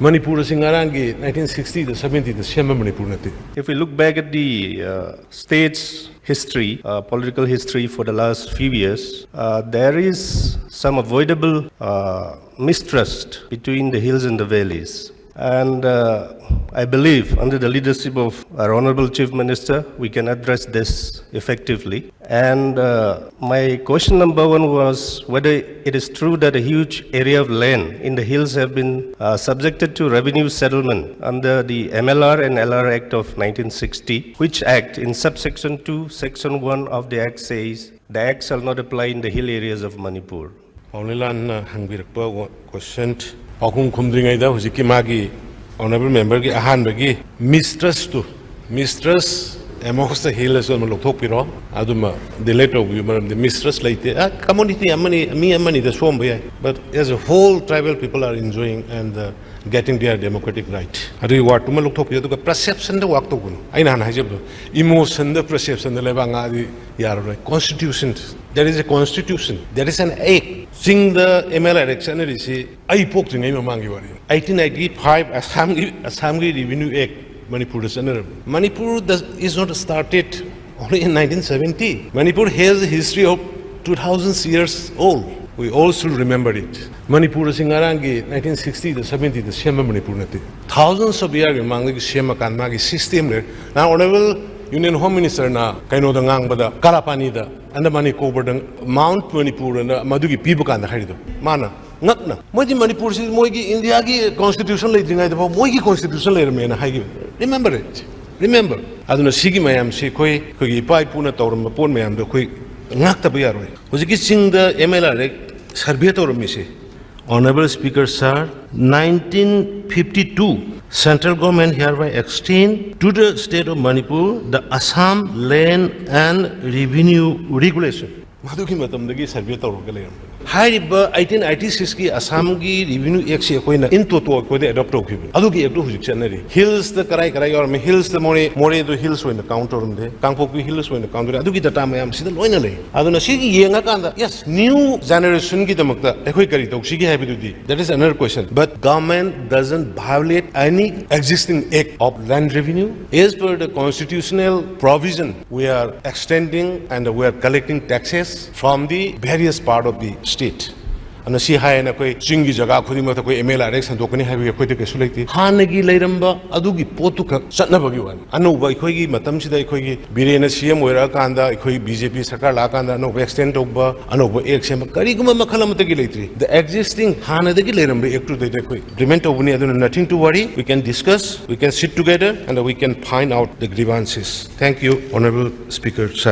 Manipur singarangi 1960 to 70 the same Manipur nati. If we look back at the state's history, political history for the last few years, there is some avoidable mistrust between the hills and the valleys. And I believe under the leadership of our Honorable Chief Minister, we can address this effectively. And my question number one was whether it is true that a huge area of land in the hills have been subjected to revenue settlement under the MLR and LR Act of 1960, which act in subsection 2, section 1 of the act says the act shall not apply in the hill areas of Manipur. Paolienlal hangbirakpa question Pakum kumdringaida hujiki magi honorable member ki ahanbagi mistrust amongst the hills on lokthokpiro aduma delete of the mistrust laite community amani the sombe but as a whole tribal people are enjoying and getting their democratic right adu what tuma lokthokpiro to perception the work to gun aina han hajab emotion the perception the lebanga di yar constitution there is a constitution there is an act Singh the MLA election is I poked in 1895 Assam Revenue Act Manipur is not started only in 1970. Manipur has a history of 2000 years old. We all should remember it. Manipur singarangi 1960 to 70 the same Manipur nati. Thousands of years mangi shema kan magi system le. Now honorable Union Home Minister na kaino da ngang bada Kalapani da and the Manipur da Mount Manipur and Madugi people kan da harido. Mana ngakna moji Manipur si moji India gi constitution le dingai da moji constitution le me na hagi. Remember it. Remember. Aduna sigi mayam si koi gi pai puna tawram pon mayam da koi ngakta ba yaroi. Hojiki Singh the MLA survey tawram mi se. Honorable Speaker Sir, 1952 Central government hereby extend to the state of Manipur the Assam Land and Revenue Regulation. Maduki matamdagi survey tawrga leram. Hariba 1886 ki Assam gi Revenue Act se koina in toto ko de adopt okhibi. Adugi act hujik chanari. Hills the karai or me hills the more the hills when the counter de. Kangpokpi hills when the counter. Adugi data mayam sida loina le. Aduna sigi yenga kanda. Yes, new generation ki damakta ekoi kari tok sigi habidudi. That is another question. But government doesn't violate any existing act of land revenue. As per the constitutional provision, we are extending and we are collecting taxes from the various part of the state. And see high and a quay chingy jaga kudima MLA and Dokani have a quick isolate. Hanagi Leramba, Adugi Potuka, Satnabaguan. I know by Kogi, Matamsida Kogi, Biren CM where Akanda, Koi BJP Sakar Lakanda, no extent of Anoba XM, Kariguma Makalamatagilatory. The existing Hanadagi Leramba to the Dekoi. Remain nothing to worry. We can discuss, we can sit together and we can find out the grievances. Thank you, Honorable Speaker, sir.